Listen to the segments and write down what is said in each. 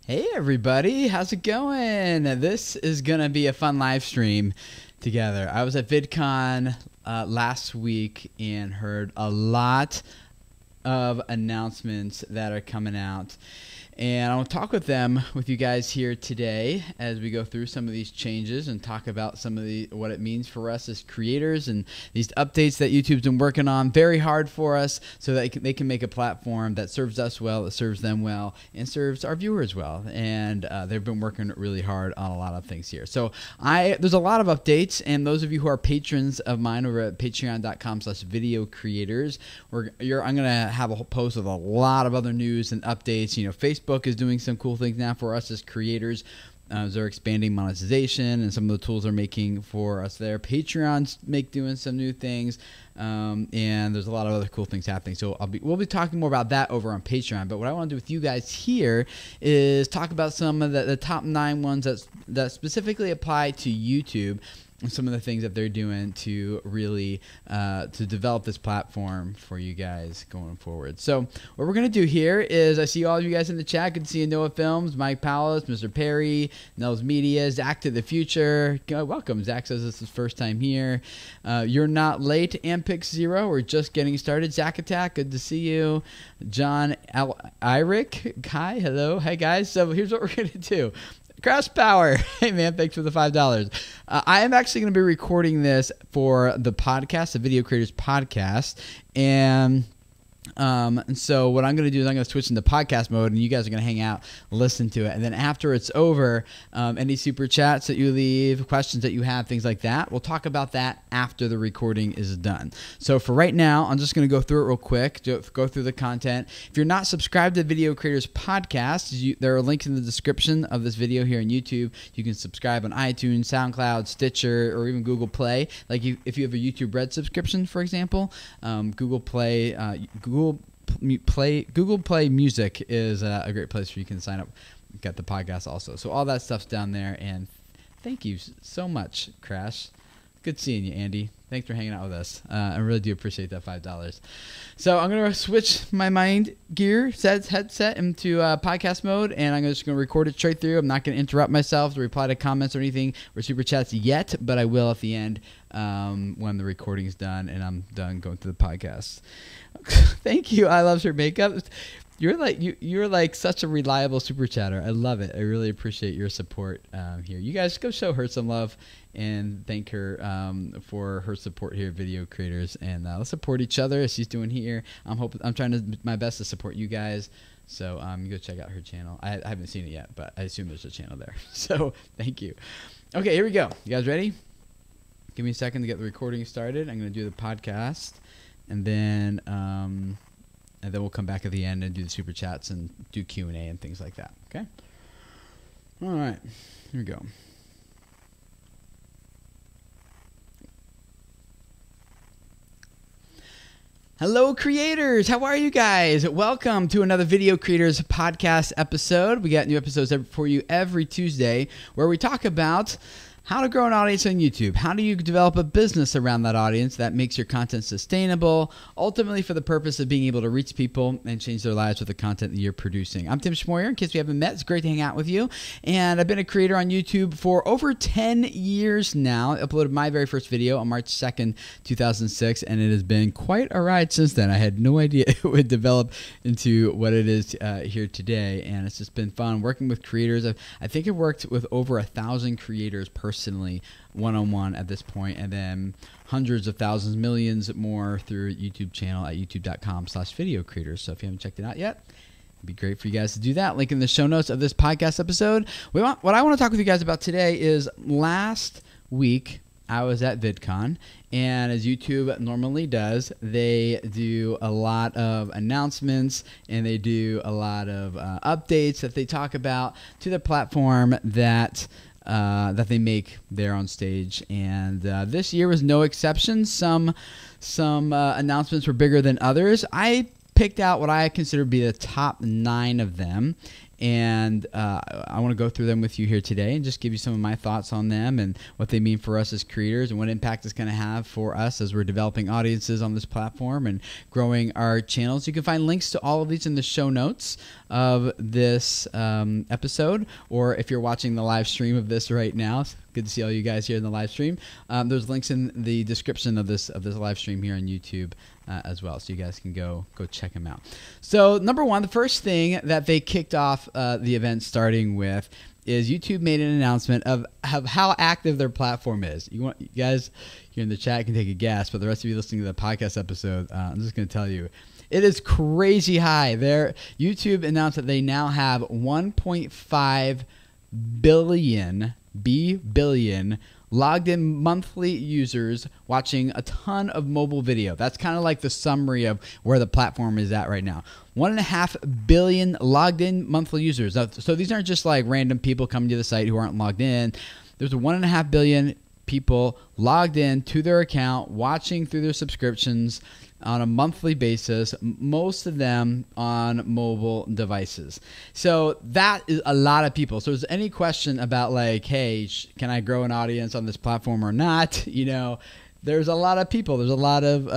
Hey everybody, how's it going? This is gonna be a fun live stream together. I was at VidCon last week and heard a lot of announcements that are coming out, and I want to talk with you guys here today as we go through some of these changes and talk about some of what it means for us as creators and these updates that YouTube's been working on very hard for us so that they can make a platform that serves us well, that serves them well, and serves our viewers well. And they've been working really hard on a lot of things here. So there's a lot of updates, and those of you who are patrons of mine over at patreon.com/videocreators, I'm going to have a whole post with a lot of other news and updates. You know, Facebook is doing some cool things now for us as creators. They're expanding monetization and some of the tools they're making for us there. Patreon's doing some new things, and there's a lot of other cool things happening. So we'll be talking more about that over on Patreon. But what I want to do with you guys here is talk about some of the top 9 ones that specifically apply to YouTube, and some of the things that they're doing to really to develop this platform for you guys going forward. So what we're going to do here is, I see all of you guys in the chat. Good to see you, Noah Films, Mike Palace, Mr. Perry, Nels Media, Zach to the Future. Welcome. Zach says this is his first time here. You're not late. Ampix Zero, we're just getting started. Zach Attack, good to see you. John Irick, Kai, hello. Hey guys, so here's what we're going to do. Crash Power, hey man, thanks for the $5. I am actually going to be recording this for the podcast, the Video Creators Podcast, and so what I'm going to do is I'm going to switch into podcast mode, and you guys are going to hang out, listen to it, and then after it's over, any super chats that you leave, questions that you have, things like that, we'll talk about that after the recording is done. So for right now, I'm just going to go through it real quick, go through the content. If you're not subscribed to Video Creators Podcast, there are links in the description of this video here on YouTube. You can subscribe on iTunes, SoundCloud, Stitcher, or even Google Play. Like if you have a YouTube Red subscription, for example, Google Play Music is a great place where you can sign up, get the podcast also. So all that stuff's down there, and thank you so much, Crash. Good seeing you, Andy. Thanks for hanging out with us. I really do appreciate that $5. So I'm going to switch my mind gear headset into podcast mode, and I'm just going to record it straight through. I'm not going to interrupt myself to reply to comments or anything or super chats yet, but I will at the end when the recording is done and I'm done going through the podcast. Thank you. I love her makeup. You're like such a reliable super chatter. I love it. I really appreciate your support here. You guys go show her some love and thank her for her support here at Video Creators, and let's support each other as she's doing here. I'm trying to do my best to support you guys. So go check out her channel. I haven't seen it yet, but I assume there's a channel there. So thank you. Okay, here we go. You guys ready? Give me a second to get the recording started. I'm going to do the podcast, and then we'll come back at the end and do the super chats and do Q&A and things like that. Okay? All right. Here we go. Hello, creators. How are you guys? Welcome to another Video Creators Podcast episode. We got new episodes for you every Tuesday where we talk about how to grow an audience on YouTube. How do you develop a business around that audience that makes your content sustainable, ultimately for the purpose of being able to reach people and change their lives with the content that you're producing. I'm Tim Schmoyer. In case we haven't met, it's great to hang out with you. And I've been a creator on YouTube for over 10 years now. I uploaded my very first video on March 2nd, 2006, and it has been quite a ride since then. I had no idea it would develop into what it is here today, and it's just been fun working with creators. I think I've worked with over 1,000 creators personally, one-on-one at this point, and then hundreds of thousands, millions more through YouTube channel at youtube.com/videocreators. So if you haven't checked it out yet, it'd be great for you guys to do that. Link in the show notes of this podcast episode. What I want to talk with you guys about today is last week I was at VidCon, and as YouTube normally does, they do a lot of announcements and they do a lot of updates that they talk about to the platform that they make there on stage, and this year was no exception. Some announcements were bigger than others. I picked out what I consider to be the top 9 of them. And I want to go through them with you here today and just give you some of my thoughts on them and what they mean for us as creators and what impact it's going to have for us as we're developing audiences on this platform and growing our channels. You can find links to all of these in the show notes of this episode, or if you're watching the live stream of this right now. It's good to see all you guys here in the live stream. There's links in the description of this live stream here on YouTube as well, so you guys can go check them out. So number one, the first thing that they kicked off the event starting with is YouTube made an announcement of how active their platform is. You guys here in the chat can take a guess, but the rest of you listening to the podcast episode, I'm just going to tell you, it is crazy high. YouTube announced that they now have 1.5 billion logged in monthly users watching a ton of mobile video. That's kind of like the summary of where the platform is at right now. 1.5 billion logged in monthly users. So these aren't just like random people coming to the site who aren't logged in. There's 1.5 billion people logged in to their account, watching through their subscriptions on a monthly basis, most of them on mobile devices. So that is a lot of people. So is there any question about like, hey, can I grow an audience on this platform or not? There's a lot of people. There's a lot of,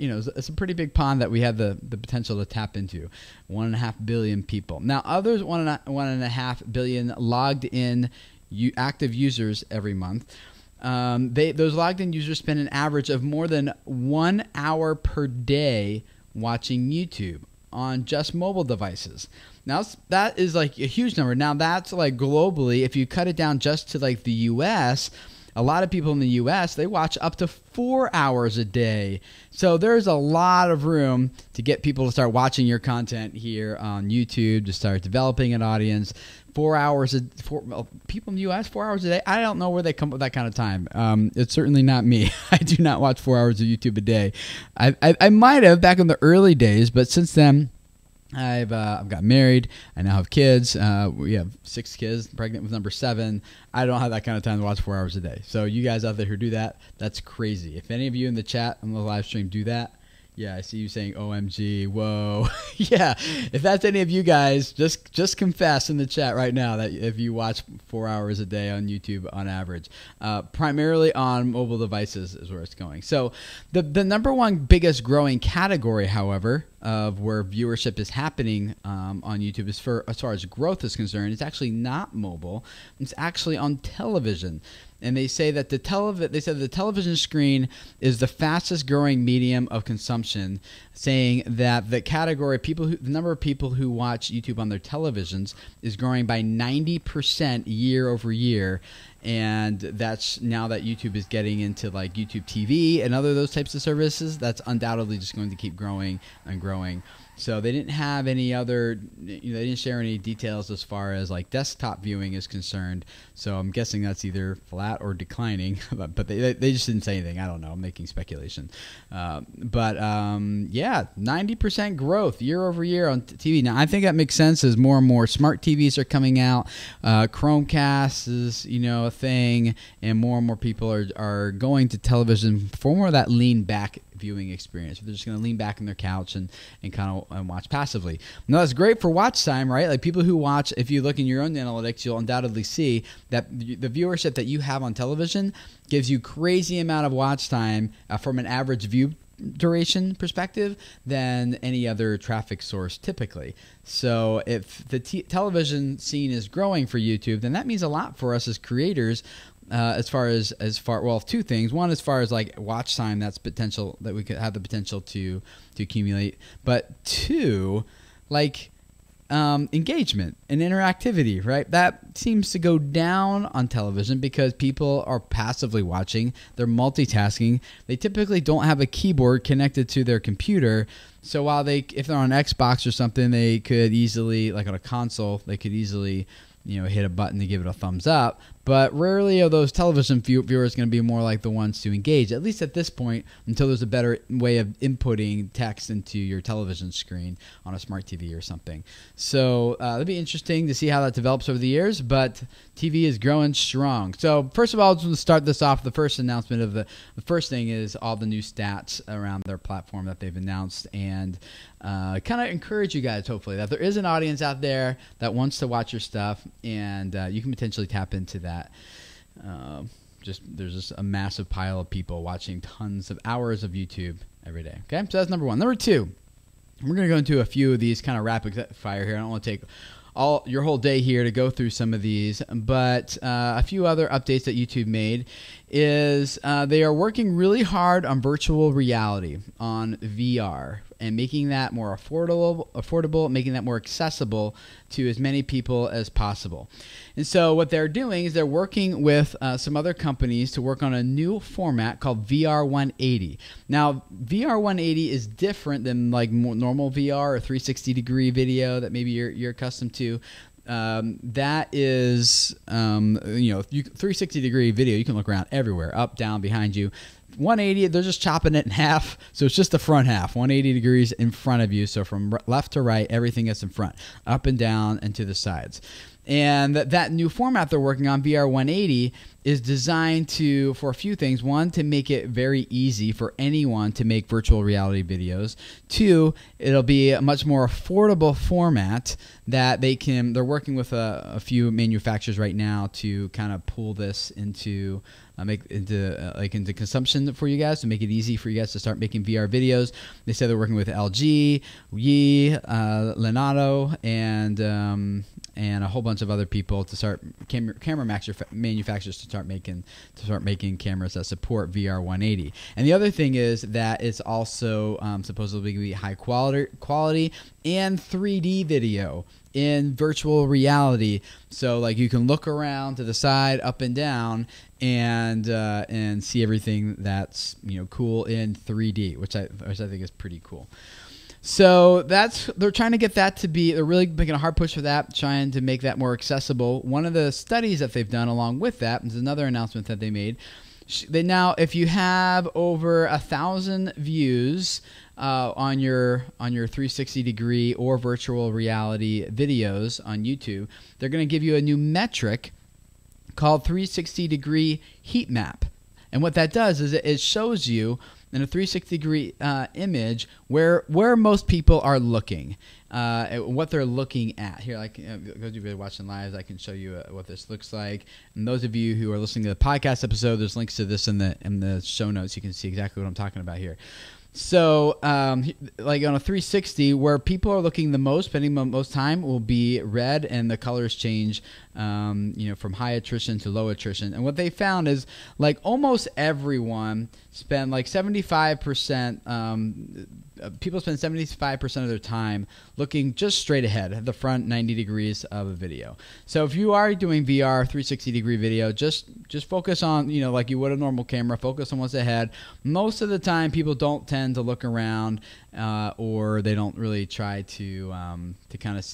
it's a pretty big pond that we have the potential to tap into. 1.5 billion people. Now, others 1.5 billion logged in active users every month. Those logged in users spend an average of more than 1 hour per day watching YouTube on just mobile devices. Now that is like a huge number. Now that's like globally. If you cut it down just to like the US, a lot of people in the US, they watch up to 4 hours a day. So there's a lot of room to get people to start watching your content here on YouTube, to start developing an audience. 4 hours, people in the US, 4 hours a day. I don't know where they come up with that kind of time. It's certainly not me. I do not watch 4 hours of YouTube a day. I might have back in the early days, but since then, I've got married. I now have kids. We have 6 kids, pregnant with number 7. I don't have that kind of time to watch 4 hours a day. So you guys out there who do that, that's crazy. If any of you in the chat on the live stream do that, yeah, I see you saying OMG, whoa. Yeah, if that's any of you guys, just confess in the chat right now that if you watch 4 hours a day on YouTube on average, primarily on mobile devices is where it's going. So the number one biggest growing category, however, of where viewership is happening on YouTube as far as growth is concerned, it's actually not mobile. It's actually on television. And they say that the television screen is the fastest growing medium of consumption, saying that the category the number of people who watch YouTube on their televisions is growing by 90% year over year. And that's now that YouTube is getting into like YouTube TV and those types of services, that's undoubtedly just going to keep growing and growing. So they didn't have any other, they didn't share any details as far as like desktop viewing is concerned. So I'm guessing that's either flat or declining, but they just didn't say anything. I don't know. I'm making speculation. Yeah, 90% growth year over year on TV. Now I think that makes sense as more and more smart TVs are coming out. Chromecast is, a thing, and more people are going to television for more of that lean back viewing experience. They're just going to lean back on their couch and kind of watch passively. Now that's great for watch time, right? Like people who watch, if you look in your own analytics, you'll undoubtedly see that the viewership that you have on television gives you crazy amount of watch time from an average view duration perspective than any other traffic source typically. So if the television scene is growing for YouTube, then that means a lot for us as creators. As far well, 2 things. One, as far as like watch time, that we could have the potential to accumulate. But 2, like engagement and interactivity, right? That seems to go down on television because people are passively watching. They're multitasking. They typically don't have a keyboard connected to their computer. So while if they're on Xbox or something, they could easily, like on a console, they could easily hit a button to give it a thumbs up. but rarely are those television viewers going to be more like the ones to engage, at least at this point, until there's a better way of inputting text into your television screen on a smart TV or something. So it'll be interesting to see how that develops over the years, but TV is growing strong. So first of all, to start this off, the first announcement of the first thing is all the new stats around their platform that they've announced, and kind of encourage you guys, hopefully, that there is an audience out there that wants to watch your stuff, and you can potentially tap into that. There's just a massive pile of people watching tons of hours of YouTube every day. Okay, so that's number one. Number two, we're going to go into a few of these kind of rapid fire here. I don't want to take your whole day here to go through some of these, but a few other updates that YouTube made is they are working really hard on virtual reality, on VR, and making that more affordable, making that more accessible to as many people as possible. And so what they're doing is they're working with some other companies to work on a new format called VR 180. Now, VR 180 is different than like normal VR or 360-degree video that maybe you're accustomed to. That is, 360-degree video, you can look around everywhere, up, down, behind you. 180, they're just chopping it in half, so it's just the front half, 180 degrees in front of you, so from left to right, everything is in front, up and down and to the sides. And that new format they're working on, VR 180, is designed for a few things. One, to make it very easy for anyone to make virtual reality videos. Two, it'll be a much more affordable format that they're working with a few manufacturers right now to kind of pull this into into consumption for you guys, to make it easy for you guys to start making VR videos. They said they're working with LG, Lenovo, and a whole bunch of other people to start camera manufacturers to start making cameras that support VR 180. And the other thing is that it's also supposedly going to be high quality and 3D video in virtual reality. So like you can look around to the side, up and down, and see everything that's cool in 3D, which I think is pretty cool. So they're trying to get that to be, they're really making a hard push for that, trying to make that more accessible. One of the studies that they've done along with that is another announcement that they made. Now, if you have over 1,000 views on your 360-degree or virtual reality videos on YouTube, they're going to give you a new metric called 360-degree heat map. And what that does is it shows you in a 360-degree image where most people are looking, what they're looking at. Here, those of you who are watching live, I can show you what this looks like. And those of you who are listening to the podcast episode, there's links to this in the show notes. You can see exactly what I'm talking about here. So, like on a 360, where people are looking the most, spending the most time, will be red, and the colors change, from high attrition to low attrition. And what they found is, like, almost everyone spend like 75%. People spend 75% of their time looking just straight ahead at the front 90 degrees of a video. So if you are doing VR 360-degree video, just focus on, like you would a normal camera, focus on what's ahead. Most of the time, people don't tend to look around, or they don't really try to kind of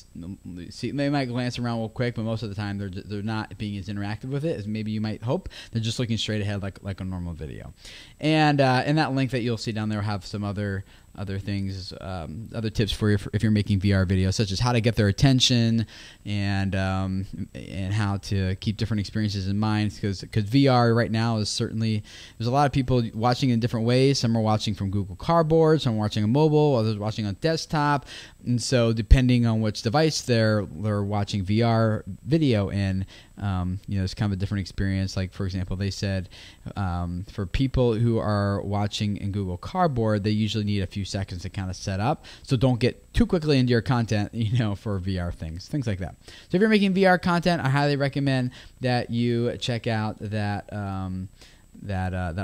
see. They might glance around real quick, but most of the time they're not being as interactive with it as maybe you might hope. They're just looking straight ahead like a normal video. And in that link that you'll see down there, will have some other things, other tips for you if you're making VR videos, such as how to get their attention and how to keep different experiences in mind. Because VR right now is certainly, there's a lot of people watching in different ways. Some are watching from Google Cardboard, some are watching on mobile, others are watching on desktop. And so depending on which device they're watching VR video in, it's kind of a different experience. Like, for example, they said for people who are watching in Google Cardboard, they usually need a few seconds to kind of set up. So don't get too quickly into your content, for VR things like that. So if you're making VR content, I highly recommend that you check out that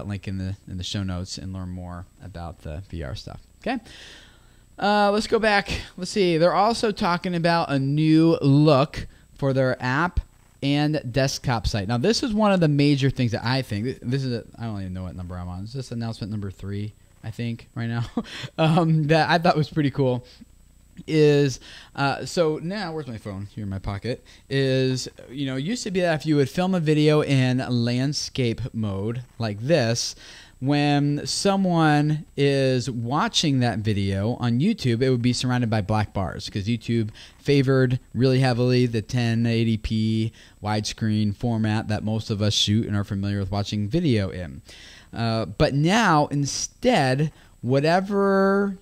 link in the show notes and learn more about the VR stuff. Okay. Let's go back. Let's see. They're also talking about a new look for their app and desktop site. Now, this is one of the major things that I think. I don't even know what number I'm on. Is this announcement number 3, I think, right now? That I thought was pretty cool. is so now where's my phone here in my pocket is it used to be that if you would film a video in landscape mode like this, when someone is watching that video on YouTube, it would be surrounded by black bars because YouTube favored really heavily the 1080p widescreen format that most of us shoot and are familiar with watching video in. But now instead, whatever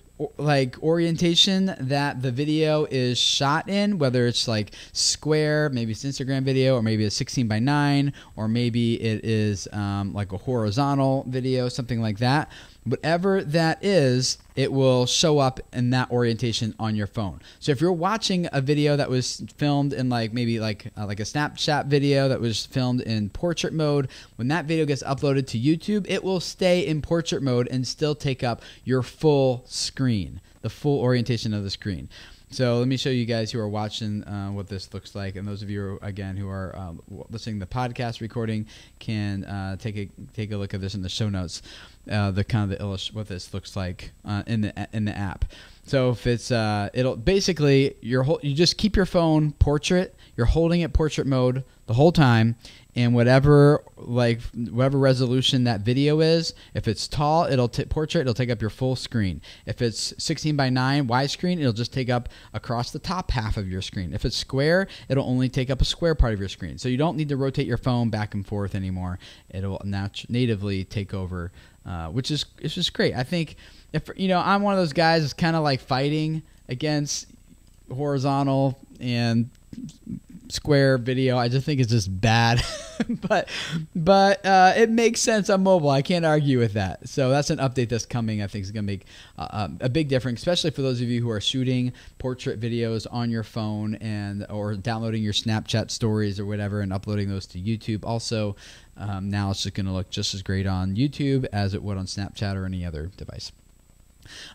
orientation that the video is shot in, whether it's like square, maybe it's Instagram video, or maybe it's 16:9, or maybe it is like a horizontal video, something like that. Whatever that is, it will show up in that orientation on your phone. So if you're watching a video that was filmed in maybe like a Snapchat video that was filmed in portrait mode, when that video gets uploaded to YouTube, it will stay in portrait mode and still take up your full screen, the full orientation of the screen. So let me show you guys who are watching what this looks like, and those of you again who are listening to the podcast recording can take a look at this in the show notes. What this looks like in the app. So if it's it'll basically you just keep your phone portrait. You're holding it portrait mode the whole time, and whatever resolution that video is, if it's tall, it'll portrait. It'll take up your full screen. If it's 16:9 widescreen, it'll just take up across the top half of your screen. If it's square, it'll only take up a square part of your screen. So you don't need to rotate your phone back and forth anymore. It'll natively take over. Which is just great. I think if I'm one of those guys that's kind of like fighting against horizontal and square video. I just think it's just bad, but it makes sense on mobile. I can't argue with that. So that's an update that's coming. I think is going to make a big difference, especially for those of you who are shooting portrait videos on your phone or downloading your Snapchat stories or whatever and uploading those to YouTube. Also, now it's just going to look just as great on YouTube as it would on Snapchat or any other device.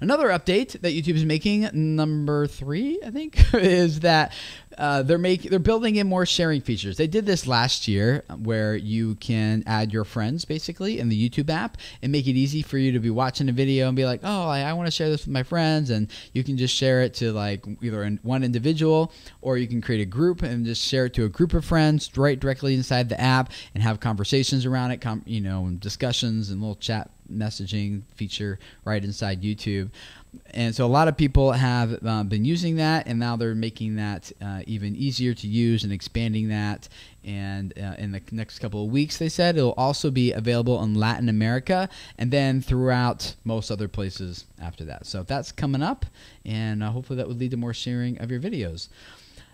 Another update that YouTube is making, number 3, I think, is that they're building in more sharing features. They did this last year where you can add your friends basically in the YouTube app and make it easy for you to be watching a video and be like, oh, I want to share this with my friends, and you can just share it to either one individual, or you can create a group and just share it to a group of friends right directly inside the app and have conversations around it, discussions and little chat messaging feature right inside YouTube. And so a lot of people have been using that, and now they're making that even easier to use and expanding that. And in the next couple of weeks, they said it'll also be available in Latin America and then throughout most other places after that. So that's coming up, and hopefully that would lead to more sharing of your videos.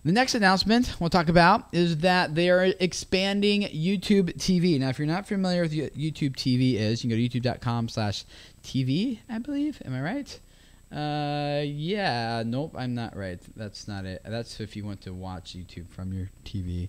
The next announcement we'll talk about is that they are expanding YouTube TV. Now, if you're not familiar with what YouTube TV is, you can go to youtube.com/TV, I believe. Am I right? Yeah. Nope, I'm not right. That's not it. That's if you want to watch YouTube from your TV.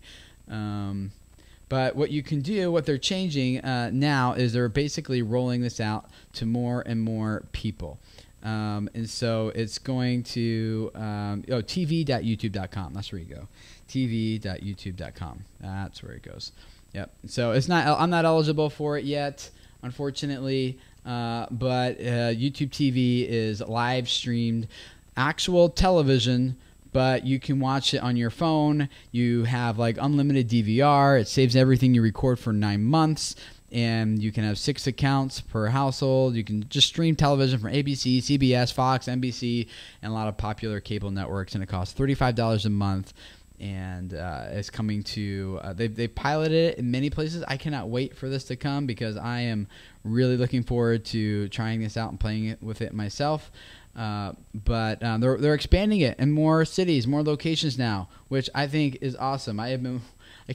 But what you can do, what they're changing now is they're basically rolling this out to more and more people. And so it's going to tv.youtube.com. That's where you go. tv.youtube.com. That's where it goes. Yep. So it's not. I'm not eligible for it yet, unfortunately. But YouTube TV is live streamed, actual television, but you can watch it on your phone. You have unlimited DVR. It saves everything you record for 9 months. And you can have 6 accounts per household. You can just stream television from ABC, CBS, Fox, NBC, and a lot of popular cable networks. And it costs $35 a month. And it's coming to they piloted it in many places. I cannot wait for this to come because I am really looking forward to trying this out and playing it with it myself. But they're expanding it in more cities, more locations now, which I think is awesome. I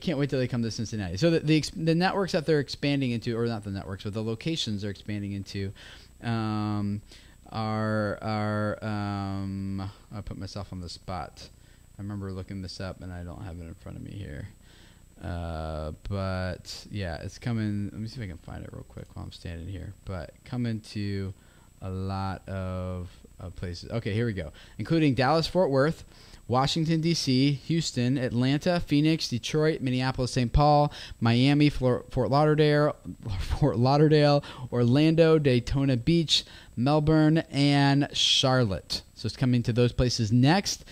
can't wait till they come to Cincinnati. So the networks that they're expanding into, or not the networks, but the locations they're expanding into, are I put myself on the spot. I remember looking this up, and I don't have it in front of me here. But yeah, it's coming. Let me see if I can find it real quick while I'm standing here. But coming to a lot of places. Okay, here we go. Including Dallas-Fort Worth, Washington, D.C., Houston, Atlanta, Phoenix, Detroit, Minneapolis, St. Paul, Miami, Fort Lauderdale, Orlando, Daytona Beach, Melbourne, and Charlotte. So it's coming to those places next.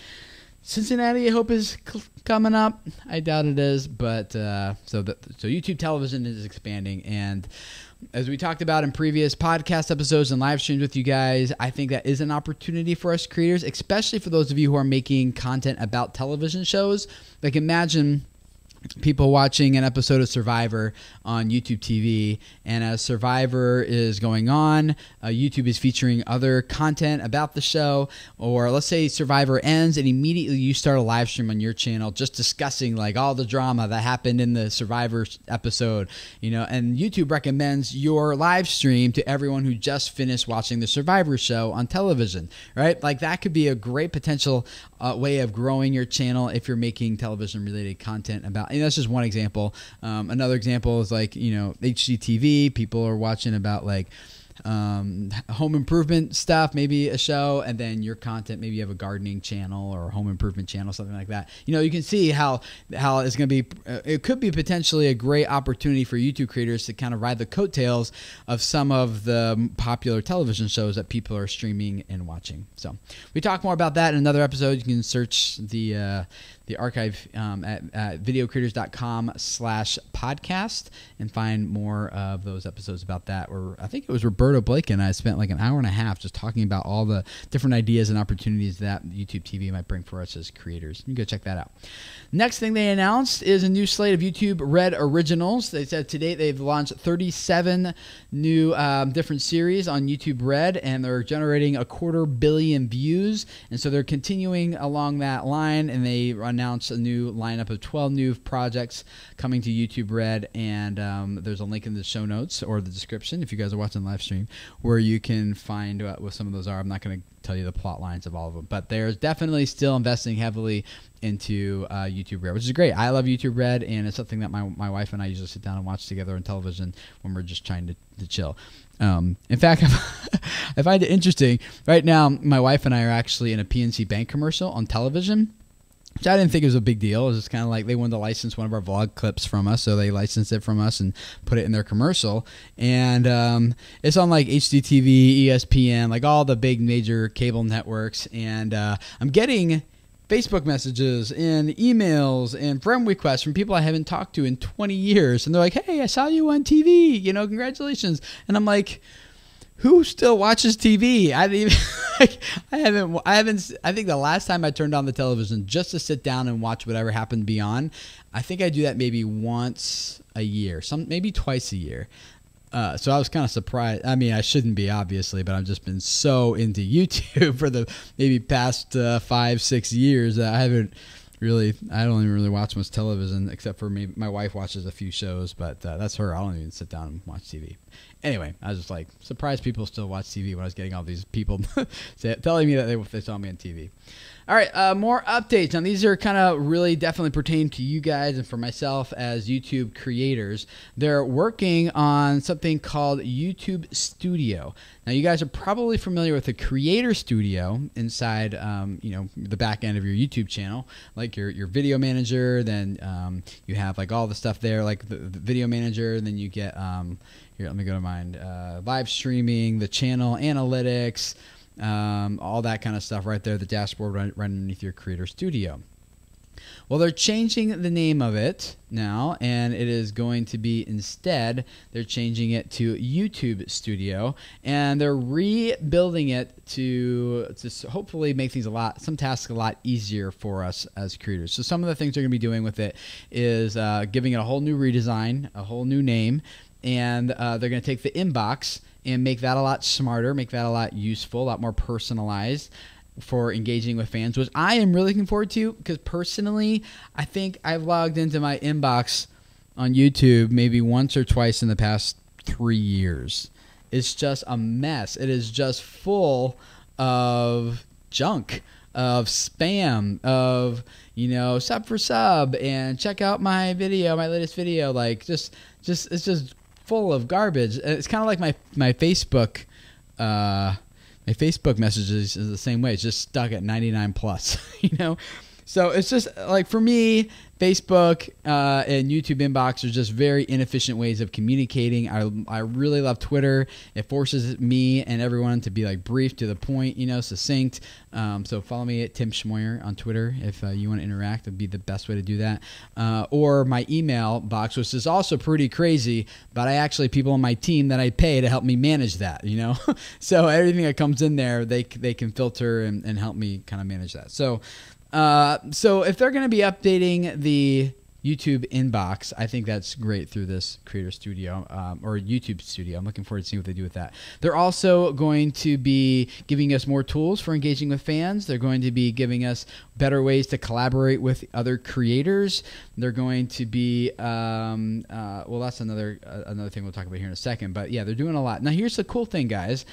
Cincinnati, I hope, is coming up. I doubt it is, but so YouTube television is expanding, and as we talked about in previous podcast episodes and live streams with you guys, I think that is an opportunity for us creators, especially for those of you who are making content about television shows. Like, imagine people watching an episode of Survivor on YouTube TV, and as Survivor is going on, YouTube is featuring other content about the show, or let's say Survivor ends and immediately you start a live stream on your channel just discussing like all the drama that happened in the Survivor episode, and YouTube recommends your live stream to everyone who just finished watching the Survivor show on television, right? Like, that could be a great potential way of growing your channel if you're making television related content about. And that's just one example. Another example is like, HGTV. People are watching about like home improvement stuff, maybe a show, and then your content, maybe you have a gardening channel or a home improvement channel, something like that. You can see how it's going to be, it could be potentially a great opportunity for YouTube creators to kind of ride the coattails of some of the popular television shows that people are streaming and watching. So we talk more about that in another episode. You can search the archive at videocreators.com/podcast and find more of those episodes about that, where I think it was Roberto Blake and I spent like an hour and a half just talking about all the different ideas and opportunities that YouTube TV might bring for us as creators. You can go check that out. Next thing they announced is a new slate of YouTube Red Originals. They said to date they've launched 37 new different series on YouTube Red, and they're generating 250 million views, and so they're continuing along that line, and they announced a new lineup of 12 new projects coming to YouTube Red, and there's a link in the show notes or the description if you guys are watching the live stream where you can find what some of those are. I'm not going to tell you the plot lines of all of them, but there's definitely still investing heavily into YouTube Red, which is great. I love YouTube Red, and it's something that my wife and I usually sit down and watch together on television when we're just trying to chill. In fact, I find it interesting. Right now, my wife and I are actually in a PNC Bank commercial on television, which I didn't think it was a big deal. It was just kind of like they wanted to license one of our vlog clips from us, so they licensed it from us and put it in their commercial. And it's on like HDTV, ESPN, like all the big major cable networks. And I'm getting Facebook messages and emails and friend requests from people I haven't talked to in 20 years. And they're like, "Hey, I saw you on TV, congratulations." And I'm like, who still watches TV? I didn't even, I think the last time I turned on the television just to sit down and watch whatever happened beyond, I think I do that maybe once a year, maybe twice a year. So I was kind of surprised. I mean, I shouldn't be, obviously, but I've just been so into YouTube for the maybe past 5-6 years that I don't even really watch much television, except for maybe my wife watches a few shows, but that's her. I don't even sit down and watch TV. Anyway, I was just like surprised people still watch TV when I was getting all these people telling me that they saw me on TV. All right, more updates. Now, these are kind of really definitely pertain to you guys and for myself as YouTube creators. They're working on something called YouTube Studio. Now, you guys are probably familiar with the Creator Studio inside, the back end of your YouTube channel, like your video manager. Then you have like all the stuff there, like the video manager. Then you get here. Let me go to mine. Live streaming, the channel analytics. All that kind of stuff right there, the dashboard right underneath your Creator Studio. Well, they're changing the name of it now, and it is going to be they're changing it to YouTube Studio, and they're rebuilding it to hopefully make things some tasks a lot easier for us as creators. So some of the things they're going to be doing with it is giving it a whole new redesign, a whole new name, and they're going to take the inbox and make that a lot smarter, make that a lot useful, a lot more personalized for engaging with fans, which I am really looking forward to, because personally, I think I've logged into my inbox on YouTube maybe once or twice in the past 3 years. It's just a mess. It is just full of junk, of spam, of, sub for sub, and check out my latest video. Like, it's just full of garbage. It's kind of like my Facebook My Facebook messages is the same way. It's just stuck at 99 plus, you know? So it's just like, for me, Facebook and YouTube inbox are just very inefficient ways of communicating. I really love Twitter. It forces me and everyone to be like brief, to the point, you know, succinct. So follow me at Tim Schmoyer on Twitter if you want to interact. That'd be the best way to do that. Or my email box, which is also pretty crazy, but I actually, people on my team that I pay to help me manage that, you know. So everything that comes in there, they can filter and help me kind of manage that. So if they're going to be updating the YouTube inbox, I think that's great through this Creator Studio or YouTube Studio. I'm looking forward to seeing what they do with that. They're also going to be giving us more tools for engaging with fans. They're going to be giving us better ways to collaborate with other creators. They're going to be, well, that's another thing we'll talk about here in a second. But yeah, they're doing a lot. Now, here's the cool thing, guys.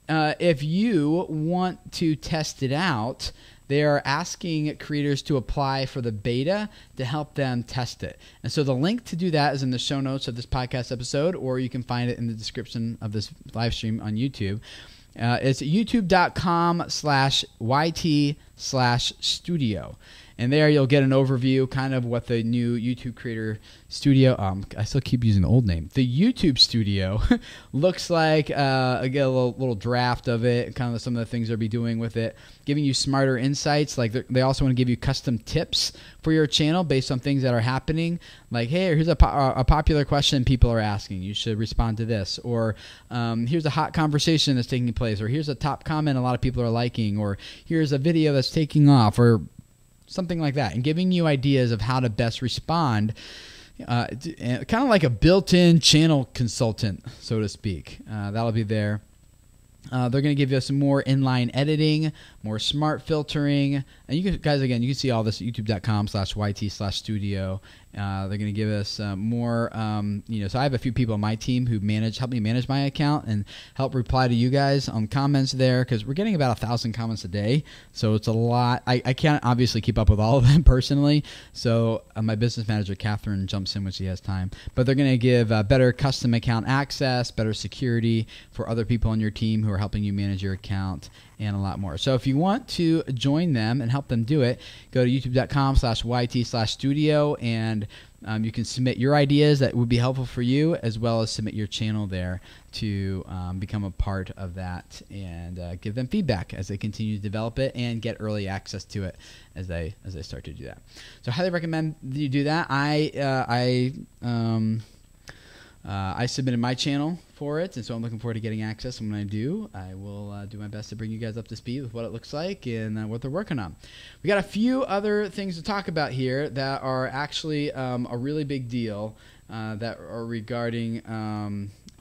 If you want to test it out, they are asking creators to apply for the beta to help them test it. And so the link to do that is in the show notes of this podcast episode, or you can find it in the description of this live stream on YouTube. It's youtube.com/YT/studio. And there you'll get an overview, kind of what the new YouTube Creator Studio, I still keep using the old name, the YouTube Studio looks like. I get a little draft of it, kind of some of the things they'll be doing with it, giving you smarter insights. Like they also want to give you custom tips for your channel based on things that are happening. Like, hey, here's a popular question people are asking. You should respond to this. Or here's a hot conversation that's taking place. Or here's a top comment a lot of people are liking. Or here's a video that's taking off. Or something like that, and giving you ideas of how to best respond, kind of like a built-in channel consultant, so to speak. That'll be there. They're going to give you some more inline editing, more smart filtering. And you guys, again, you can see all this at youtube.com/YT/studio. They're going to give us more, so I have a few people on my team who help me manage my account and help reply to you guys on comments there, because we're getting about 1,000 comments a day. So it's a lot. I can't obviously keep up with all of them personally. So my business manager, Catherine, jumps in when she has time. But they're going to give better custom account access, better security for other people on your team who are helping you manage your account, and a lot more. So if you want to join them and help them do it, go to youtube.com/YT/studio, and you can submit your ideas that would be helpful for you, as well as submit your channel there to become a part of that, and give them feedback as they continue to develop it and get early access to it as they start to do that. So I highly recommend you do that. I submitted my channel for it, and so I'm looking forward to getting access. And when I do, I will do my best to bring you guys up to speed with what it looks like and what they're working on. We got a few other things to talk about here that are actually a really big deal, that are regarding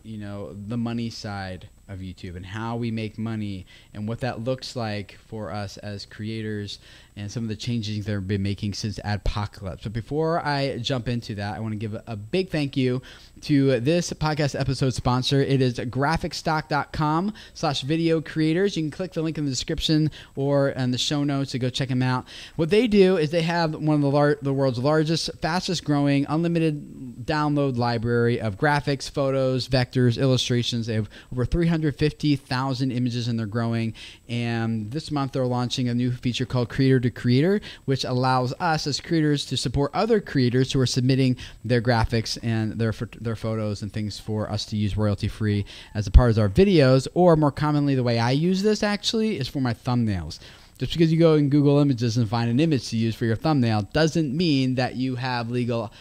the money side of YouTube and how we make money and what that looks like for us as creators, and some of the changes they've been making since Adpocalypse. But before I jump into that, I want to give a big thank you to this podcast episode sponsor. It is graphicstock.com/video creators. You can click the link in the description or in the show notes to go check them out. What they do is they have one of the world's largest, fastest growing, unlimited download library of graphics, photos, vectors, illustrations. They have over 350,000 images, and they're growing. And this month they're launching a new feature called Creator to Creator, which allows us as creators to support other creators who are submitting their graphics and their photos and things for us to use royalty free as a part of our videos. Or more commonly, the way I use this actually is for my thumbnails. Just because you go in Google Images and find an image to use for your thumbnail doesn't mean that you have legal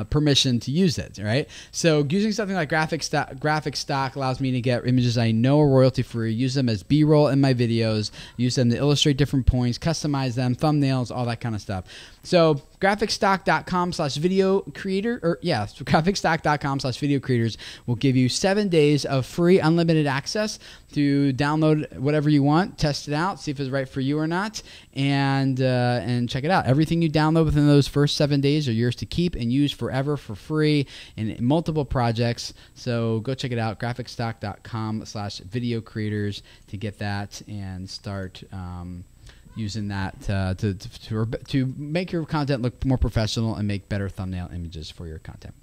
permission to use it, right? So using something like graphic stock allows me to get images I know are royalty free, use them as B-roll in my videos, use them to illustrate different points, customize them, thumbnails, all that kind of stuff. So graphicstock.com/video creator, graphicstock.com/video creators will give you 7 days of free unlimited access to download whatever you want, test it out, see if it's right for you or not, and check it out. Everything you download within those first 7 days are yours to keep and use forever for free in multiple projects. So go check it out, graphicstock.com/video creators, to get that and start using that to make your content look more professional and make better thumbnail images for your content.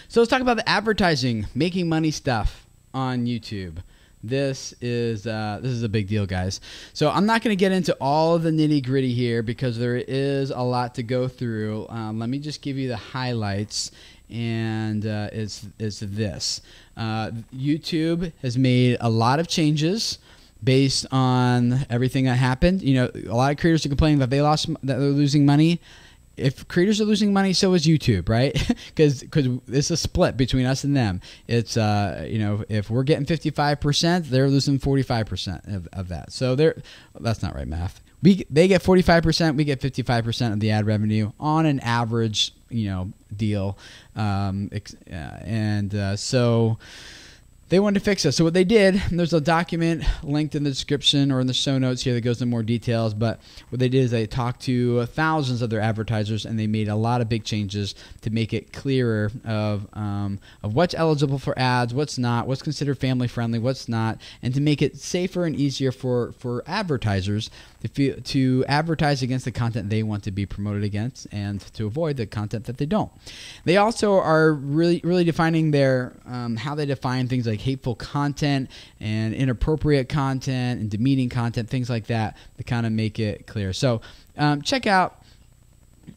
So let's talk about the advertising, making money stuff on YouTube. This is a big deal, guys. So I'm not going to get into all of the nitty gritty here because there is a lot to go through. Let me just give you the highlights, and it's this. YouTube has made a lot of changes based on everything that happened. You know, a lot of creators are complaining that they're losing money. If creators are losing money, so is YouTube, right? Because it's a split between us and them. It's you know, if we're getting 55%, they're losing 45% of that. So that's not right math. They get 45%, we get 55% of the ad revenue on an average, you know, deal, so they wanted to fix it. So what they did, and there's a document linked in the description or in the show notes here that goes into more details, but what they did is they talked to thousands of their advertisers, and they made a lot of big changes to make it clearer of what's eligible for ads, what's not, what's considered family friendly, what's not, and to make it safer and easier for advertisers to advertise against the content they want to be promoted against and to avoid the content that they don't. They also are really defining their how they define things like hateful content and inappropriate content and demeaning content, things like that, to kind of make it clear. So check out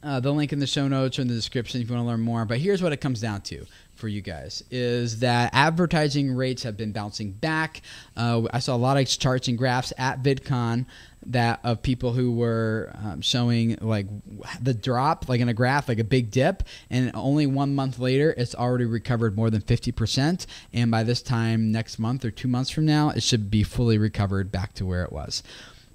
the link in the show notes or in the description if you want to learn more. But here's what it comes down to for you guys, is that advertising rates have been bouncing back. I saw a lot of charts and graphs at VidCon that of people who were showing like the drop, like in a graph, like a big dip, and only 1 month later, it's already recovered more than 50%. And by this time next month or 2 months from now, it should be fully recovered back to where it was.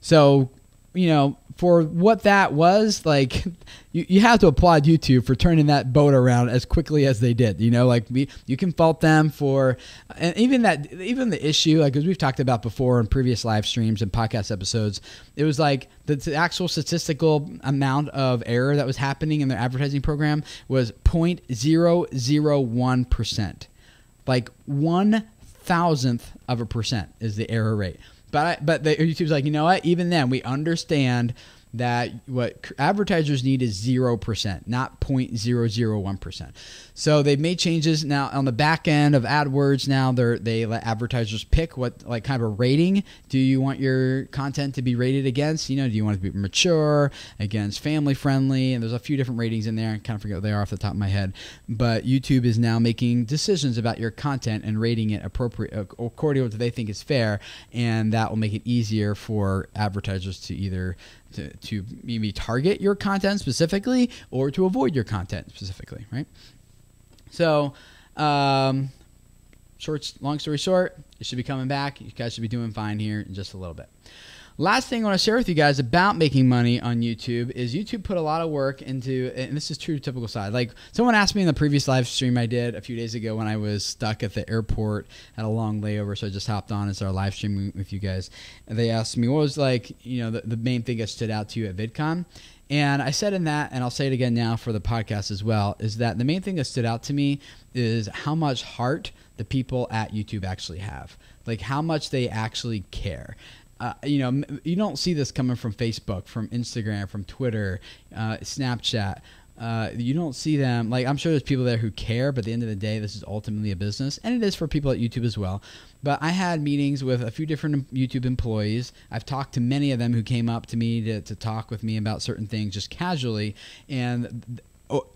So, you know, for what that was, like, you have to applaud YouTube for turning that boat around as quickly as they did. You know, like you can fault them for, and even the issue, like as we've talked about before in previous live streams and podcast episodes, it was like the actual statistical amount of error that was happening in their advertising program was 0.001%. Like 1/1000% is the error rate. But YouTube's like, you know what? Even then, we understand that what advertisers need is 0%, not 0.001%. So they've made changes now on the back end of AdWords. Now they let advertisers pick what, like, kind of a rating. Do you want your content to be rated against? You know, do you want it to be mature, against family friendly? And there's a few different ratings in there. I kind of forget what they are off the top of my head. But YouTube is now making decisions about your content and rating it appropriate according to what they think is fair, and that will make it easier for advertisers to either to maybe target your content specifically or to avoid your content specifically, right? So, long story short, it should be coming back. You guys should be doing fine here in just a little bit. Last thing I want to share with you guys about making money on YouTube is YouTube put a lot of work into, and this is true to typical side. Like someone asked me in the previous live stream I did a few days ago when I was stuck at the airport, had a long layover, so I just hopped on and started live streaming with you guys. And they asked me what was, like, you know, the main thing that stood out to you at VidCon. And I said in that, and I'll say it again now for the podcast as well, is that the main thing that stood out to me is how much heart the people at YouTube actually have. Like how much they actually care. You know, you don't see this coming from Facebook, from Instagram, from Twitter, Snapchat. You don't see them. Like, I'm sure there's people there who care, but at the end of the day, this is ultimately a business, and it is for people at YouTube as well. But I had meetings with a few different YouTube employees. I've talked to many of them who came up to me to talk with me about certain things just casually, and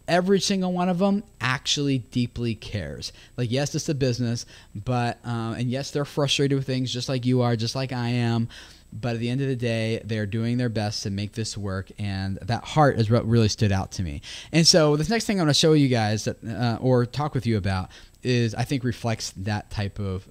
every single one of them actually deeply cares. Like, yes, it's a business, but and yes, they're frustrated with things just like you are, just like I am. But at the end of the day, they're doing their best to make this work, and that heart is what really stood out to me. And so this next thing I'm going to show you guys that, or talk with you about, is I think reflects that type of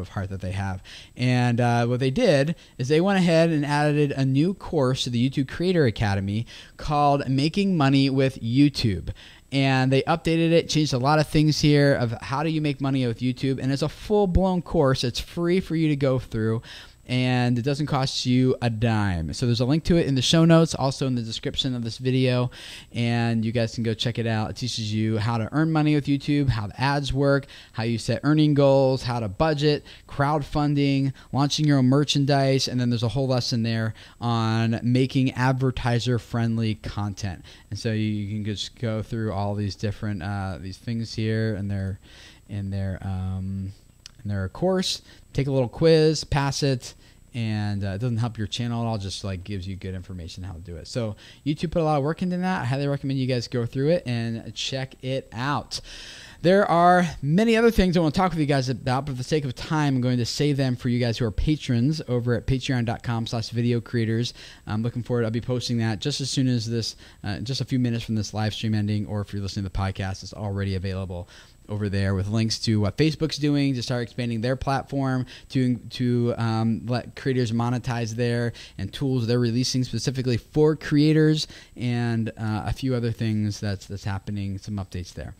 heart that they have. And what they did is they went ahead and added a new course to the YouTube Creator Academy called Making Money with YouTube. And they updated it, changed a lot of things here of how do you make money with YouTube. And it's a full-blown course. It's free for you to go through, and it doesn't cost you a dime. So there's a link to it in the show notes, also in the description of this video, and you guys can go check it out. It teaches you how to earn money with YouTube, how the ads work, how you set earning goals, how to budget, crowdfunding, launching your own merchandise, and then there's a whole lesson there on making advertiser-friendly content. And so you can just go through all these different these things here, and they're and they're a course. Take a little quiz, pass it, and it doesn't help your channel at all, just like gives you good information how to do it. So YouTube put a lot of work into that. I highly recommend you guys go through it and check it out. There are many other things I want to talk with you guys about, but for the sake of time, I'm going to save them for you guys who are patrons over at patreon.com/video creators. I'm looking forward. I'll be posting that just as soon as this, just a few minutes from this live stream ending, or if you're listening to the podcast, it's already available over there with links to what Facebook's doing to start expanding their platform, to let creators monetize there, and tools they're releasing specifically for creators, and a few other things that's happening, some updates there.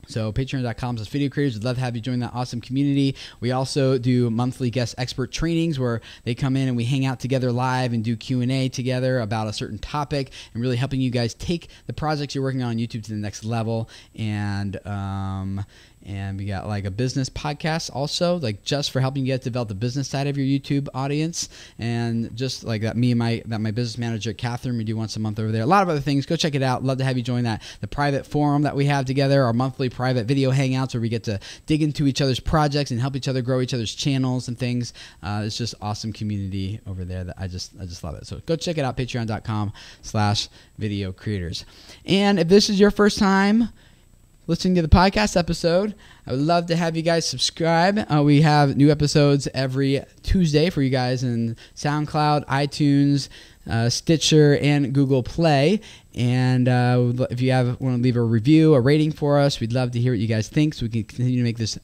So patreon.com/video creators. We'd love to have you join that awesome community. We also do monthly guest expert trainings where they come in and we hang out together live and do Q&A together about a certain topic, and really helping you guys take the projects you're working on YouTube to the next level. And we got like a business podcast also, like just for helping you guys develop the business side of your YouTube audience. And just like that, my business manager, Catherine, we do once a month over there. A lot of other things. Go check it out. Love to have you join that. The private forum that we have together, our monthly private video hangouts where we get to dig into each other's projects and help each other grow each other's channels and things. It's just awesome community over there that I just love it. So go check it out, patreon.com/video creators. And if this is your first time listening to the podcast episode, I would love to have you guys subscribe. We have new episodes every Tuesday for you guys in SoundCloud, iTunes, Stitcher, and Google Play. And if you want to leave a review, a rating for us, we'd love to hear what you guys think, so we can continue to make this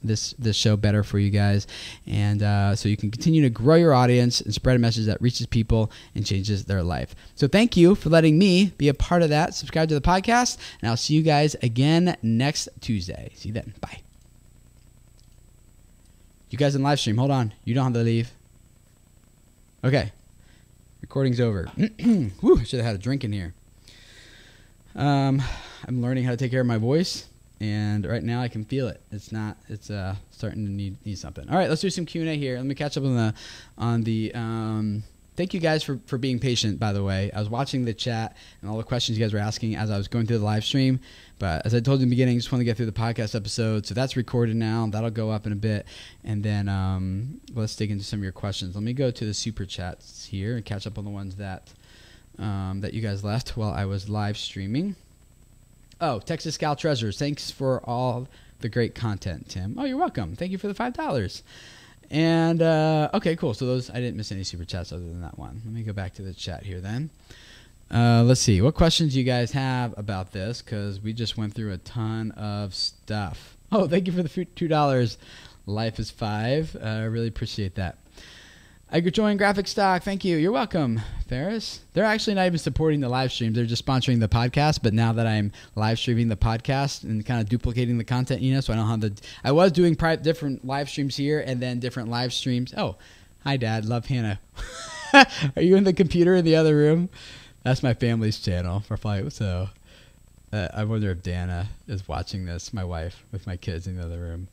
show better for you guys, and so you can continue to grow your audience and spread a message that reaches people and changes their life. So thank you for letting me be a part of that. Subscribe to the podcast, and I'll see you guys again next Tuesday. See you then. Bye. You guys in live stream, hold on. You don't have to leave. Okay. Recording's over. Whew, I should have had a drink in here. I'm learning how to take care of my voice, and right now I can feel it. It's starting to need something. All right, let's do some Q&A here. Let me catch up on the thank you guys for being patient, by the way. I was watching the chat and all the questions you guys were asking as I was going through the live stream, but as I told you in the beginning, I just want to get through the podcast episode. So that's recorded now. That'll go up in a bit, and then let's dig into some of your questions. Let me go to the super chats here and catch up on the ones that you guys left while I was live streaming. Oh, Texas Scout Treasures. Thanks for all the great content, Tim. Oh, you're welcome. Thank you for the $5. And, okay, cool. So those, I didn't miss any super chats other than that one. Let me go back to the chat here then. Let's see. What questions do you guys have about this? Because we just went through a ton of stuff. Oh, thank you for the $2. Life is 5. I really appreciate that. I could join Graphic Stock. Thank you. You're welcome, Ferris. They're actually not even supporting the live stream. They're just sponsoring the podcast. But now that I'm live streaming the podcast and kind of duplicating the content, so I don't have I was doing different live streams here and then different live streams. Oh, hi, Dad. Love Hannah. Are you in the computer in the other room? That's my family's channel for Flight. So I wonder if Dana is watching this, my wife, with my kids in the other room.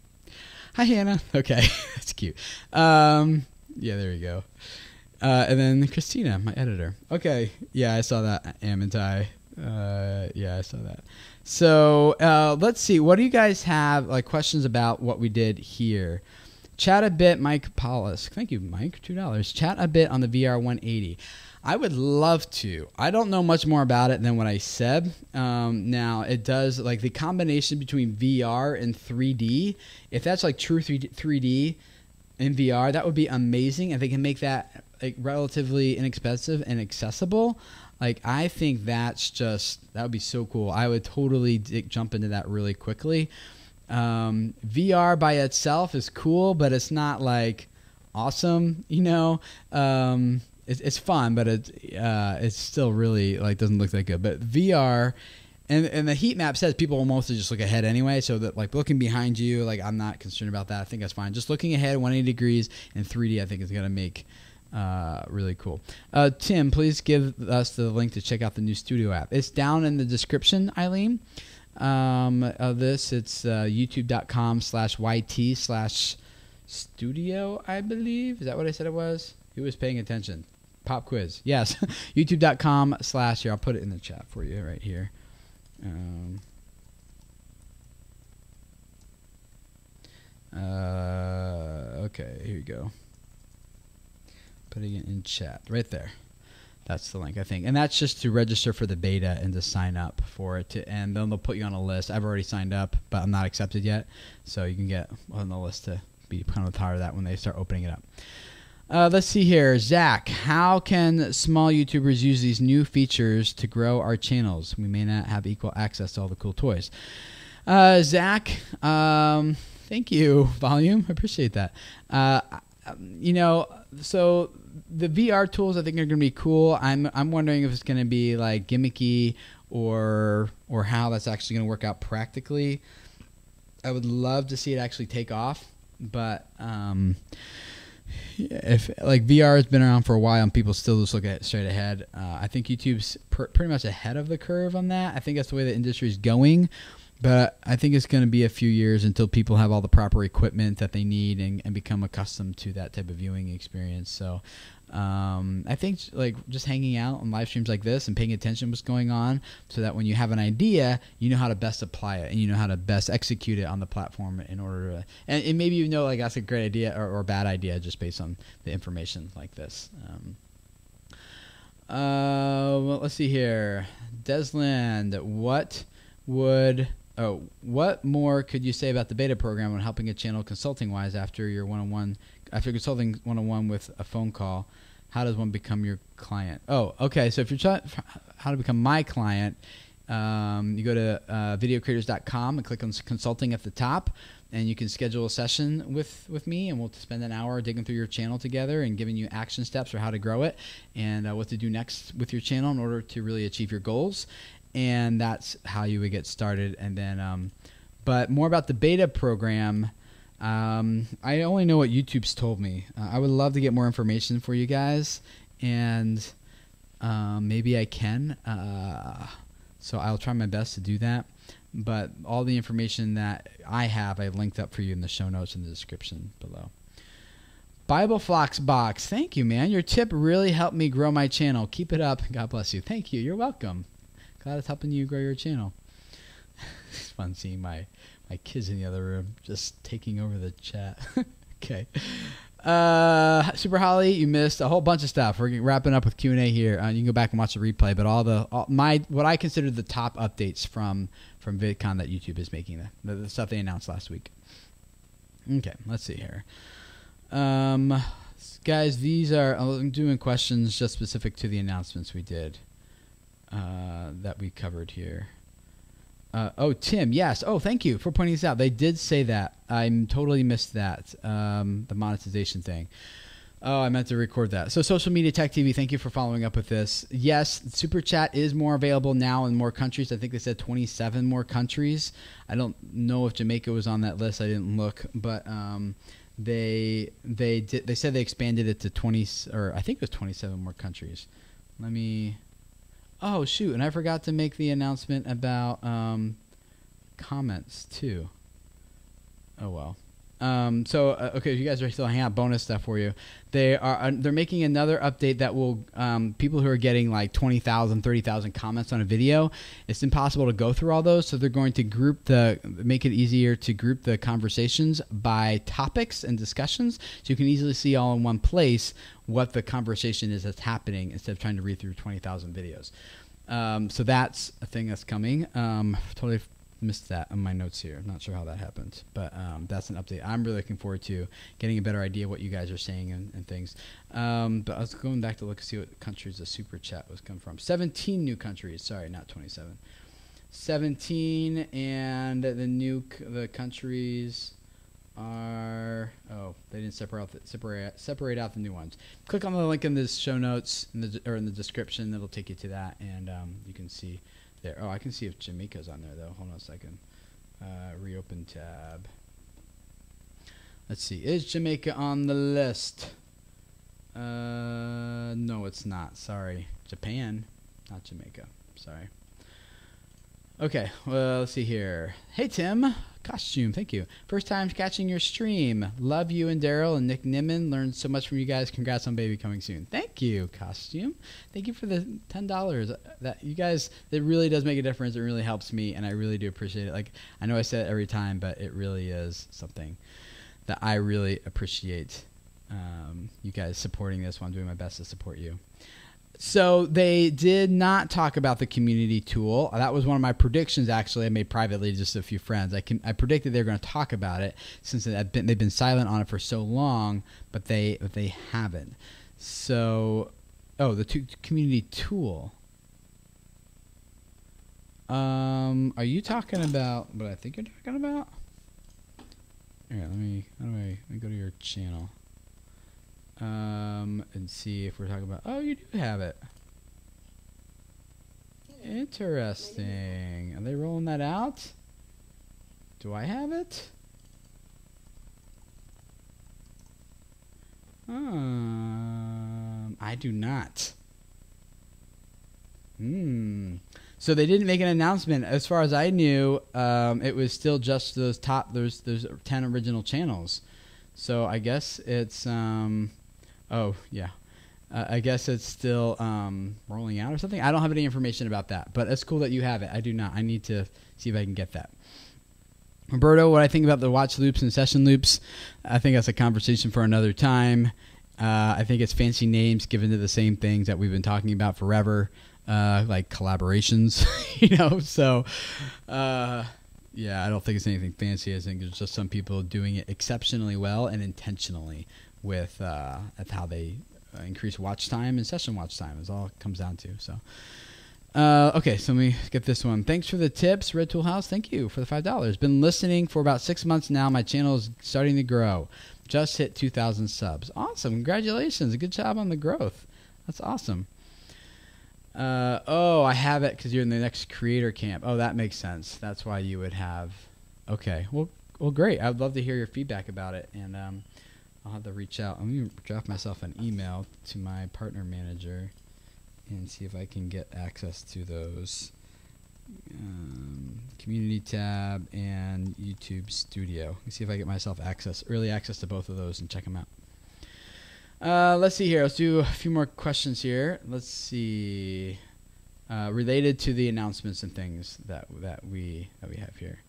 Hi, Hannah. Okay. That's cute. Yeah, there you go. And then Christina, my editor. Okay. Yeah, I saw that. Amantai. Yeah, I saw that. So let's see. What do you guys have, like, questions about what we did here? Chat a bit, Mike Paulus. Thank you, Mike. $2. Chat a bit on the VR 180. I would love to. I don't know much more about it than what I said. Now, it does, like, the combination between VR and 3D, if that's like true 3D in VR, that would be amazing. If they can make that like relatively inexpensive and accessible, like, I think that would be so cool. I would totally jump into that really quickly. VR by itself is cool, but it's not like awesome, It's fun, but it's still really like doesn't look that good. But VR. And the heat map says people will mostly just look ahead anyway, so that, like, looking behind you, like, I'm not concerned about that. I think that's fine. Just looking ahead 180 degrees in 3D, I think, is going to make really cool. Tim, please give us the link to check out the new Studio app. It's down in the description, Eileen, of this. It's youtube.com/YT/studio, I believe. Is that what I said it was? Who was paying attention? Pop quiz. Yes. youtube.com/ here, I'll put it in the chat for you right here. Okay, here you go. Putting it in chat right there. That's the link, I think. And that's just to register for the beta and to sign up for it. And then they'll put you on a list. I've already signed up, but I'm not accepted yet. So you can get on the list to be kind of part of that when they start opening it up. Let's see here. Zach, how can small YouTubers use these new features to grow our channels? We may not have equal access to all the cool toys. Zach, thank you, Volume. I appreciate that. So the VR tools I think are going to be cool. I'm wondering if it's going to be like gimmicky or how that's actually going to work out practically. I would love to see it actually take off, but if like VR has been around for a while and people still just look at it straight ahead, I think YouTube's pretty much ahead of the curve on that. I think that's the way the industry is going. But I think it's going to be a few years until people have all the proper equipment that they need and become accustomed to that type of viewing experience. So I think like just hanging out on live streams like this and paying attention to what's going on so that when you have an idea, you know how to best apply it and you know how to best execute it on the platform in order to – and maybe you know like that's a great idea or a bad idea just based on the information like this. Well, let's see here. Desland, what more could you say about the beta program on helping a channel consulting wise after consulting one-on-one with a phone call? How does one become your client? Oh, okay. So if you're trying how to become my client, you go to videocreators.com and click on consulting at the top, and you can schedule a session with me, and we'll spend an hour digging through your channel together and giving you action steps for how to grow it and what to do next with your channel in order to really achieve your goals. And that's how you would get started. And then, but more about the beta program, I only know what YouTube's told me. I would love to get more information for you guys, and maybe I can. So I'll try my best to do that. But all the information that I have, I linked up for you in the show notes in the description below. Bible Flocks Box, thank you, man. Your tip really helped me grow my channel. Keep it up. God bless you. Thank you. You're welcome. Glad it's helping you grow your channel. It's fun seeing my kids in the other room just taking over the chat. Okay. Super Holly, you missed a whole bunch of stuff. We're wrapping up with Q&A here. You can go back and watch the replay, but what I consider the top updates from VidCon that YouTube is making, the stuff they announced last week. Okay, let's see here. Guys, I'm doing questions just specific to the announcements we did. That we covered here. Tim, yes. Oh, thank you for pointing this out. They did say that. I totally missed that, the monetization thing. Oh, I meant to record that. So Social Media Tech TV, thank you for following up with this. Yes, Super Chat is more available now in more countries. I think they said 27 more countries. I don't know if Jamaica was on that list. I didn't look, but they said they expanded it to 20, or I think it was 27 more countries. Let me... Oh, shoot, and I forgot to make the announcement about comments, too. Oh, well. Okay, you guys are still hanging out, bonus stuff for you. They're making another update that will, people who are getting like 20,000, 30,000 comments on a video, it's impossible to go through all those, so they're going to make it easier to group the conversations by topics and discussions, so you can easily see all in one place what the conversation is that's happening instead of trying to read through 20,000 videos. So that's a thing that's coming. Totally missed that on my notes here. I'm not sure how that happened, but that's an update. I'm really looking forward to getting a better idea of what you guys are saying and things. But I was going back to look and see what countries the super chat was coming from. 17 new countries. Sorry, not 27. 17, and the countries are, they didn't separate out the new ones. Click on the link in the show notes or in the description. It'll take you to that, and you can see there. Oh, I can see if Jamaica's on there though. Hold on a second. Reopen tab. Let's see. Is Jamaica on the list? No, it's not. Sorry. Japan, not Jamaica. Sorry. Okay, well, let's see here. Hey, Tim. Costume, thank you. First time catching your stream. Love you and Daryl and Nick Nimmin. Learned so much from you guys. Congrats on baby coming soon. Thank you, Costume. Thank you for the $10. That you guys, it really does make a difference. It really helps me, and I really do appreciate it. Like, I know I say it every time, but it really is something. that I really appreciate you guys supporting this while I'm doing my best to support you. So they did not talk about the community tool. That was one of my predictions, actually. I made privately just a few friends. I predicted they were going to talk about it since they've been silent on it for so long, but they haven't. So, the community tool. Are you talking about what I think you're talking about? Here, let me go to your channel. And see if we're talking about. Oh, you do have it. Interesting. Are they rolling that out? Do I have it? I do not. So they didn't make an announcement. As far as I knew, it was still just those 10 original channels. So I guess it's I guess it's still rolling out or something. I don't have any information about that, but it's cool that you have it. I do not. I need to see if I can get that. Roberto, what I think about the watch loops and session loops, I think that's a conversation for another time. I think it's fancy names given to the same things that we've been talking about forever, like collaborations, So, yeah, I don't think it's anything fancy. I think there's just some people doing it exceptionally well and intentionally with how they increase watch time and session watch time is all it comes down to. So, okay, so let me get this one. Thanks for the tips, Red Tool House. Thank you for the $5. Been listening for about 6 months now. My channel is starting to grow. Just hit 2,000 subs. Awesome. Congratulations. Good job on the growth. That's awesome. I have it because you're in the next creator camp. Oh, that makes sense. That's why you would have. Okay. Well, great. I'd love to hear your feedback about it, and I'll have to reach out. I'm going to draft myself an email to my partner manager and see if I can get access to those. Community tab and YouTube Studio. Let's see if I get myself early access to both of those and check them out. Let's see here. Let's do a few more questions here. Let's see. Related to the announcements and things that we have here.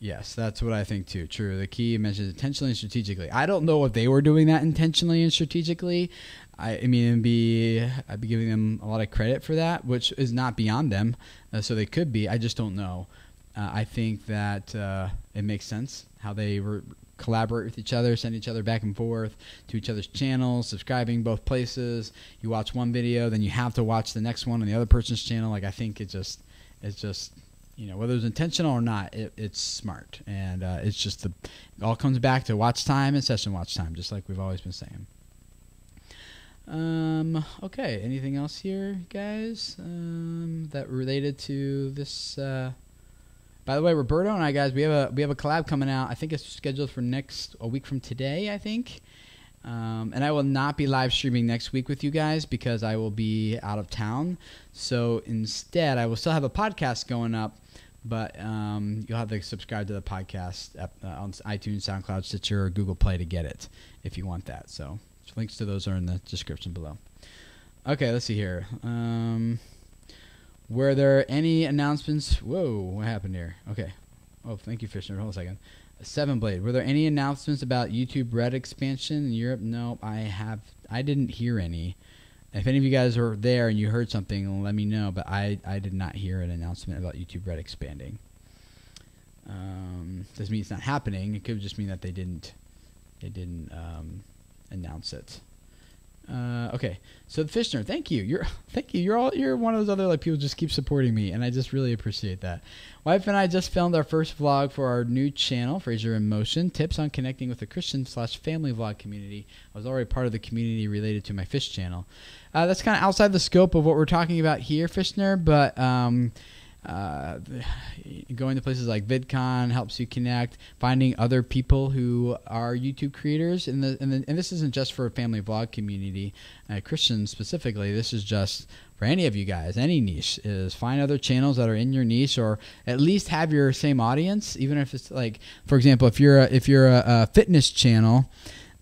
Yes, that's what I think too. True. The key mentions intentionally and strategically. I don't know if they were doing that intentionally and strategically. I'd be giving them a lot of credit for that, which is not beyond them. So they could be. I just don't know. I think that it makes sense how they collaborate with each other, send each other back and forth to each other's channels, subscribing both places. You watch one video, then you have to watch the next one on the other person's channel. Like I think it's just whether it's intentional or not, it's smart, and it's just it all comes back to watch time and session watch time, just like we've always been saying. Okay, anything else here, guys, that related to this? By the way, Roberto and I, guys, we have a collab coming out. I think it's scheduled for a week from today, I think. And I will not be live streaming next week with you guys because I will be out of town. So instead, I will still have a podcast going up, but you'll have to subscribe to the podcast on iTunes, SoundCloud, Stitcher, or Google Play to get it if you want that. So links to those are in the description below. Okay, let's see here. Were there any announcements? Whoa, what happened here? Okay. Oh, thank you, Fishner. Hold on a second. Seven Blade. Were there any announcements about YouTube Red expansion in Europe? No, I didn't hear any. If any of you guys are there and you heard something, let me know. But I did not hear an announcement about YouTube Red expanding. Doesn't mean it's not happening. It could just mean that they didn't announce it. Okay, so Fishner, thank you. You're one of those other people just keep supporting me, and I just really appreciate that. Wife and I just filmed our first vlog for our new channel, Fraser in Motion. Tips on connecting with the Christian/family vlog community. I was already part of the community related to my fish channel. That's kind of outside the scope of what we're talking about here, Fishner, but going to places like VidCon helps you connect, finding other people who are YouTube creators, and this isn't just for a family vlog community, Christians specifically. This is just for any of you guys, any niche, is find other channels that are in your niche, or at least have your same audience. Even if it's like, for example, if you're a fitness channel,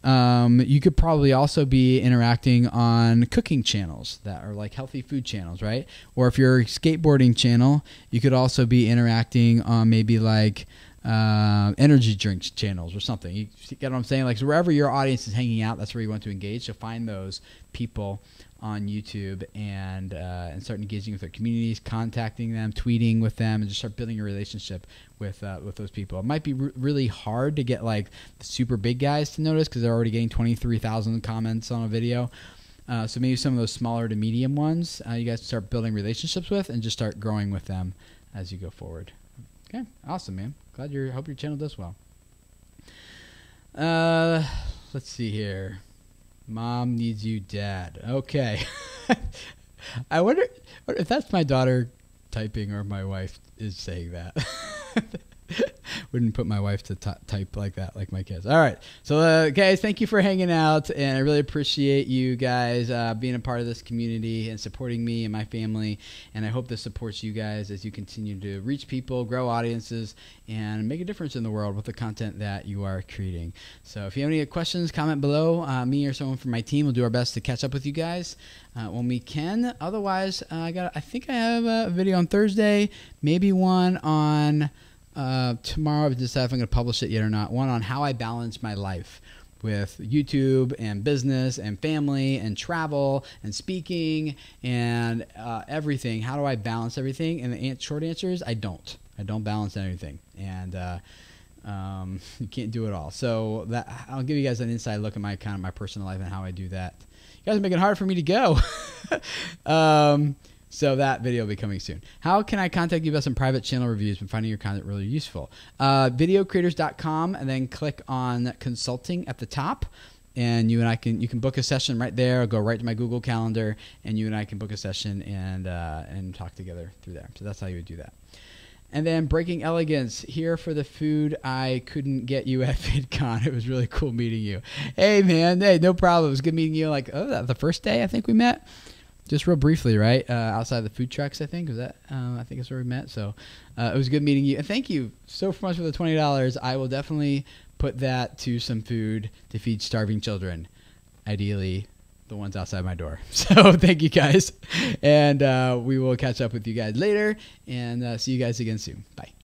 you could probably also be interacting on cooking channels that are like healthy food channels, right? Or if you're a skateboarding channel, you could also be interacting on maybe like energy drinks channels or something. You get what I'm saying? Like, so wherever your audience is hanging out, that's where you want to engage. So find those people on YouTube and start engaging with their communities, contacting them, tweeting with them, and just start building a relationship with those people. It might be really hard to get like the super big guys to notice because they're already getting 23,000 comments on a video. So maybe some of those smaller to medium ones, you guys start building relationships with and just start growing with them as you go forward. Okay, awesome, man. Hope your channel does well. Let's see here. Mom needs you, Dad. Okay. I wonder if that's my daughter typing or my wife is saying that. Wouldn't put my wife to type like that, like my kids. All right. So, guys, thank you for hanging out. And I really appreciate you guys being a part of this community and supporting me and my family. And I hope this supports you guys as you continue to reach people, grow audiences, and make a difference in the world with the content that you are creating. So if you have any questions, comment below. Me or someone from my team will do our best to catch up with you guys when we can. Otherwise, I think I have a video on Thursday, maybe one on... tomorrow I've decided if I'm going to publish it yet or not. One on how I balance my life with YouTube and business and family and travel and speaking and everything. How do I balance everything? And the short answer is I don't. I don't balance anything. And you can't do it all. So I'll give you guys an inside look at my kind of my personal life and how I do that. You guys are making it hard for me to go. So that video will be coming soon. How can I contact you about some private channel reviews and finding your content really useful? Videocreators.com, and then click on consulting at the top. And you can book a session right there. I'll go right to my Google Calendar, and you and I can book a session and talk together through there. So that's how you would do that. And then Breaking Elegance, here for the food I couldn't get you at VidCon. It was really cool meeting you. Hey, man. Hey, no problem. It was good meeting you. Like, the first day I think we met. Just real briefly, right? Outside the food trucks, I think. Was that? I think that's where we met. So it was good meeting you. And thank you so much for the $20. I will definitely put that to some food to feed starving children. Ideally, the ones outside my door. So thank you guys. And we will catch up with you guys later. And see you guys again soon. Bye.